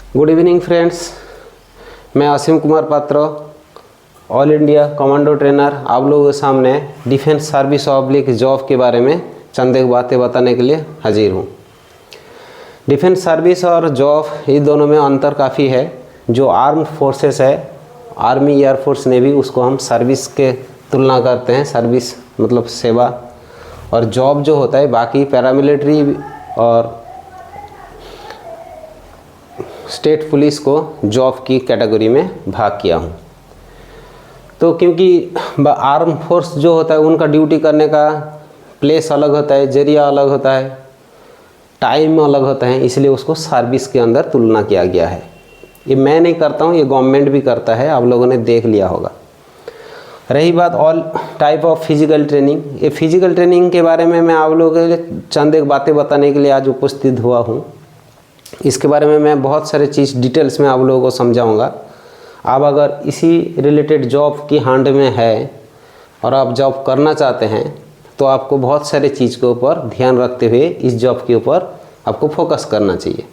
Good evening friends, मैं आसिम कुमार पात्र, all India commando trainer आप लोगों के सामने डिफेंस सर्विस ऑब्लिक जॉब के बारे में चंद एक बातें बताने के लिए हाजिर हूँ। डिफेंस सर्विस और जॉब ये दोनों में अंतर काफ़ी है। जो आर्म्ड फोर्सेस है, आर्मी, एयरफोर्स, नेवी, उसको हम सर्विस के तुलना करते हैं, सर्विस मतलब सेवा। और जॉब जो होता है बाकी पैरामिलिट्री और स्टेट पुलिस को जॉब की कैटेगरी में भाग किया हूँ। तो क्योंकि आर्म फोर्स जो होता है उनका ड्यूटी करने का प्लेस अलग होता है, जरिया अलग होता है, टाइम अलग होता है, इसलिए उसको सर्विस के अंदर तुलना किया गया है। ये मैं नहीं करता हूँ, ये गवर्नमेंट भी करता है, आप लोगों ने देख लिया होगा। रही बात all type of physical training, ये फिजिकल ट्रेनिंग के बारे में मैं आप लोगों के लिए चंद एक बातें बताने के लिए आज उपस्थित हुआ हूँ। इसके बारे में मैं बहुत सारे चीज़ डिटेल्स में आप लोगों को समझाऊंगा। आप अगर इसी रिलेटेड जॉब की हांड में है और आप जॉब करना चाहते हैं तो आपको बहुत सारे चीज़ के ऊपर ध्यान रखते हुए इस जॉब के ऊपर आपको फोकस करना चाहिए।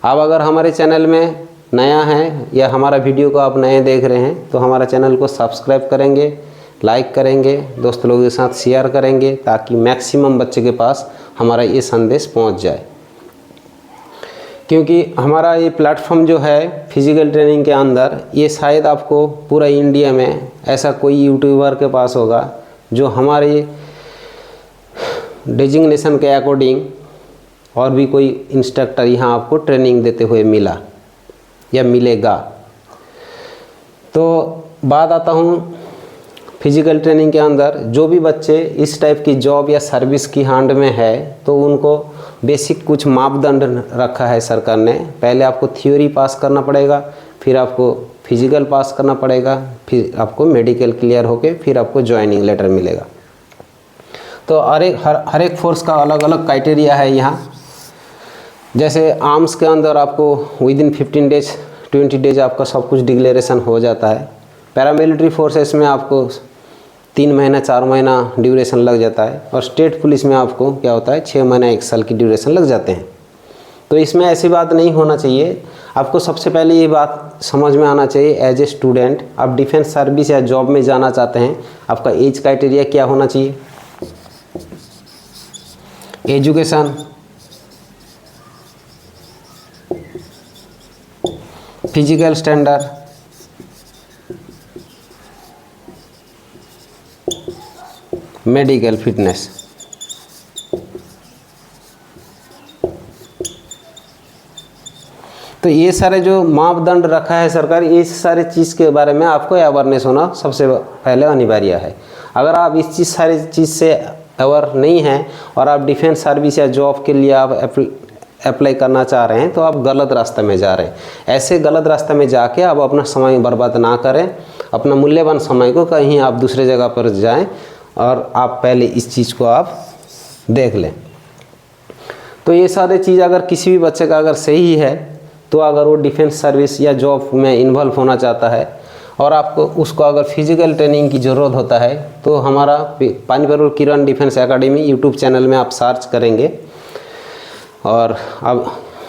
आप अगर हमारे चैनल में नया हैं या हमारा वीडियो को आप नए देख रहे हैं तो हमारा चैनल को सब्सक्राइब करेंगे, लाइक करेंगे, दोस्त लोगों के साथ शेयर करेंगे ताकि मैक्सिमम बच्चे के पास हमारा ये संदेश पहुंच जाए। क्योंकि हमारा ये प्लेटफॉर्म जो है फिजिकल ट्रेनिंग के अंदर, ये शायद आपको पूरा इंडिया में ऐसा कोई यूट्यूबर के पास होगा जो हमारे डेजिग्नेशन के अकॉर्डिंग और भी कोई इंस्ट्रक्टर यहाँ आपको ट्रेनिंग देते हुए मिला या मिलेगा। तो बात आता हूँ फिजिकल ट्रेनिंग के अंदर जो भी बच्चे इस टाइप की जॉब या सर्विस की हांड में है तो उनको बेसिक कुछ मापदंड रखा है सरकार ने। पहले आपको थ्योरी पास करना पड़ेगा, फिर आपको फिजिकल पास करना पड़ेगा, फिर आपको मेडिकल क्लियर होके फिर आपको ज्वाइनिंग लेटर मिलेगा। तो हर एक फोर्स का अलग अलग क्राइटेरिया है यहाँ। जैसे आर्म्स के अंदर आपको विदिन 15 डेज 20 डेज आपका सब कुछ डिक्लेरेशन हो जाता है। पैरामिलिट्री फोर्सेस में आपको 3 महीना 4 महीना ड्यूरेशन लग जाता है और स्टेट पुलिस में आपको क्या होता है 6 महीना 1 साल की ड्यूरेशन लग जाते हैं। तो इसमें ऐसी बात नहीं होना चाहिए। आपको सबसे पहले ये बात समझ में आना चाहिए, एज ए स्टूडेंट आप डिफेंस सर्विस या जॉब में जाना चाहते हैं, आपका एज क्राइटेरिया क्या होना चाहिए। Education, physical standard, medical fitness. तो ये सारे जो मापदंड रखा है सरकार, इस सारे चीज़ के बारे में आपको अवेयरनेस होना सबसे पहले अनिवार्य है। अगर आप इस सारी चीज़ से अवेयर नहीं हैं और आप डिफेंस सर्विस या जॉब के लिए आप अप्लाई करना चाह रहे हैं तो आप गलत रास्ते में जा रहे हैं। ऐसे गलत रास्ते में जाके आप अपना समय बर्बाद ना करें, अपना मूल्यवान समय को कहीं आप दूसरे जगह पर जाएं और आप पहले इस चीज़ को आप देख लें। तो ये सारे चीज़ अगर किसी भी बच्चे का अगर सही है तो अगर वो डिफेंस सर्विस या जॉब में इन्वॉल्व होना चाहता है और आपको उसको अगर फिजिकल ट्रेनिंग की ज़रूरत होता है तो हमारा पानीपत किरण डिफेंस एकेडमी यूट्यूब चैनल में आप सर्च करेंगे और अब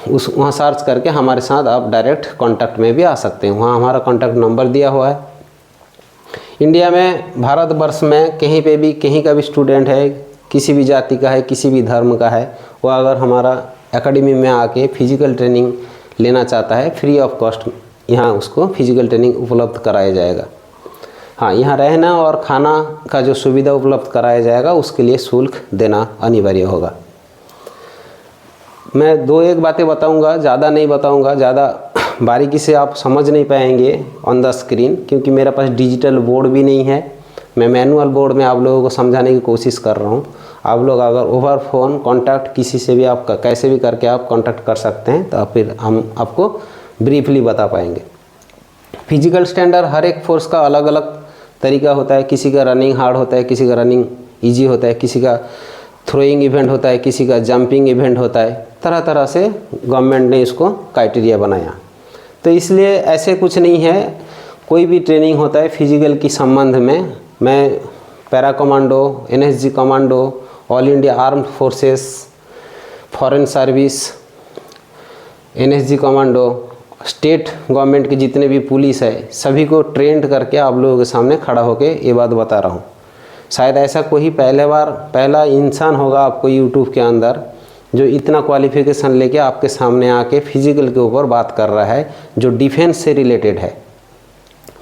वहाँ सर्च करके हमारे साथ आप डायरेक्ट कांटेक्ट में भी आ सकते हैं। वहाँ हमारा कांटेक्ट नंबर दिया हुआ है। इंडिया में, भारतवर्ष में कहीं पे भी, कहीं का भी स्टूडेंट है, किसी भी जाति का है, किसी भी धर्म का है, वो अगर हमारा एकेडमी में आके फिजिकल ट्रेनिंग लेना चाहता है, फ्री ऑफ कॉस्ट यहाँ उसको फिजिकल ट्रेनिंग उपलब्ध कराया जाएगा। हाँ, यहाँ रहना और खाना का जो सुविधा उपलब्ध कराया जाएगा उसके लिए शुल्क देना अनिवार्य होगा। मैं 2-1 बातें बताऊंगा, ज़्यादा नहीं बताऊंगा, ज़्यादा बारीकी से आप समझ नहीं पाएंगे ऑन द स्क्रीन, क्योंकि मेरे पास डिजिटल बोर्ड भी नहीं है। मैं मैनुअल बोर्ड में आप लोगों को समझाने की कोशिश कर रहा हूँ। आप लोग अगर ओवर फोन कांटेक्ट किसी से भी आप कैसे भी करके आप कांटेक्ट कर सकते हैं तो फिर हम आपको ब्रीफली बता पाएंगे। फिजिकल स्टैंडर्ड हर एक फोर्स का अलग अलग तरीका होता है। किसी का रनिंग हार्ड होता है, किसी का रनिंग ईजी होता है, किसी का थ्रोइंग इवेंट होता है, किसी का जंपिंग इवेंट होता है। तरह तरह से गवर्नमेंट ने इसको क्राइटेरिया बनाया। तो इसलिए ऐसे कुछ नहीं है, कोई भी ट्रेनिंग होता है फिजिकल की संबंध में। मैं para commando, NSG commando, all India armed forces, foreign service, NSG commando, state government के जितने भी पुलिस है सभी को ट्रेंड करके आप लोगों के सामने खड़ा होकर ये बात बता रहा हूँ। शायद ऐसा कोई पहला इंसान होगा आपको यूट्यूब के अंदर जो इतना क्वालिफिकेशन लेके आपके सामने आके फिजिकल के ऊपर बात कर रहा है जो डिफेंस से रिलेटेड है।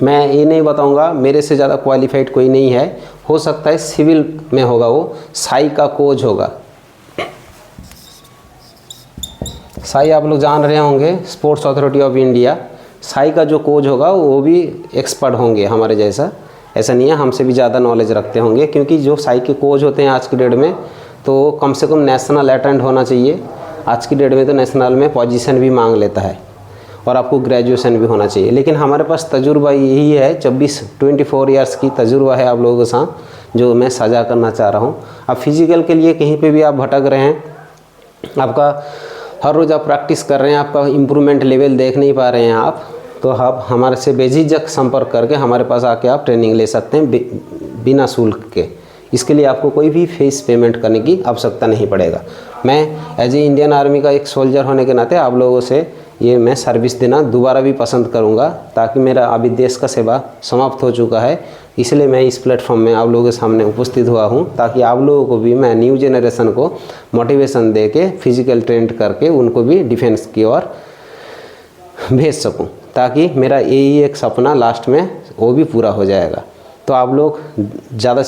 मैं ये नहीं बताऊंगा मेरे से ज़्यादा क्वालिफाइड कोई नहीं है, हो सकता है सिविल में होगा, वो साई का कोच होगा। साई आप लोग जान रहे होंगे, sports authority of India. Sai का जो कोच होगा वो भी एक्सपर्ट होंगे हमारे जैसा, ऐसा नहीं है हमसे भी ज़्यादा नॉलेज रखते होंगे, क्योंकि जो साई के कोच होते हैं आज की डेट में तो कम से कम नेशनल अटेंड होना चाहिए। आज की डेट में तो नेशनल में पोजीशन भी मांग लेता है और आपको ग्रेजुएशन भी होना चाहिए। लेकिन हमारे पास तजुर्बा यही है, 24 ईयर्स की तजुर्बा है आप लोगों के साथ जो मैं साझा करना चाह रहा हूँ। अब फिजिकल के लिए कहीं पे भी आप भटक रहे हैं, आपका हर रोज़ आप प्रैक्टिस कर रहे हैं, आपका इम्प्रूवमेंट लेवल देख नहीं पा रहे हैं आप, तो आप हमारे से बेझिझक संपर्क करके हमारे पास आके आप ट्रेनिंग ले सकते हैं बिना शुल्क के। इसके लिए आपको कोई भी फीस पेमेंट करने की आवश्यकता नहीं पड़ेगा। मैं एज ए इंडियन आर्मी का एक सोल्जर होने के नाते आप लोगों से ये मैं सर्विस देना दोबारा भी पसंद करूंगा, ताकि मेरा अभी देश का सेवा समाप्त हो चुका है, इसलिए मैं इस प्लेटफॉर्म में आप लोगों के सामने उपस्थित हुआ हूं, ताकि आप लोगों को भी मैं न्यू जनरेशन को मोटिवेशन दे के फिजिकल ट्रेंड करके उनको भी डिफेंस की ओर भेज सकूँ, ताकि मेरा यही एक सपना लास्ट में वो भी पूरा हो जाएगा। तो आप लोग ज़्यादा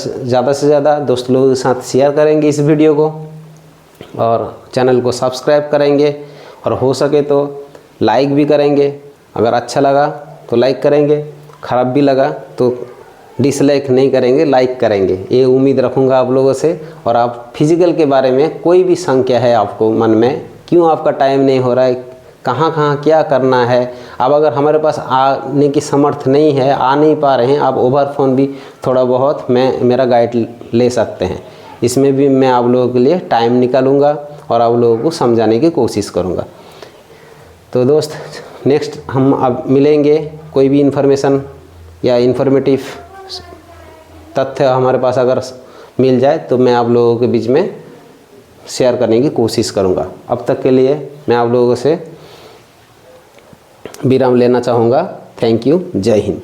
से ज़्यादा दोस्त लोगों के साथ शेयर करेंगे इस वीडियो को और चैनल को सब्सक्राइब करेंगे और हो सके तो लाइक भी करेंगे। अगर अच्छा लगा तो लाइक करेंगे, ख़राब भी लगा तो डिसलाइक नहीं करेंगे, लाइक करेंगे, ये उम्मीद रखूँगा आप लोगों से। और आप फिजिकल के बारे में कोई भी शंका है आपको मन में, क्यों आपका टाइम नहीं हो रहा है, कहाँ क्या करना है, अब अगर हमारे पास आने की समर्थ नहीं है, आ नहीं पा रहे हैं, आप ओवर फोन भी थोड़ा बहुत मेरा गाइड ले सकते हैं। इसमें भी मैं आप लोगों के लिए टाइम निकालूंगा और आप लोगों को समझाने की कोशिश करूंगा। तो दोस्त नेक्स्ट हम अब मिलेंगे, कोई भी इन्फॉर्मेशन या इन्फॉर्मेटिव तथ्य हमारे पास अगर मिल जाए तो मैं आप लोगों के बीच में शेयर करने की कोशिश करूंगा। अब तक के लिए मैं आप लोगों से विराम लेना चाहूँगा। थैंक यू, जय हिंद।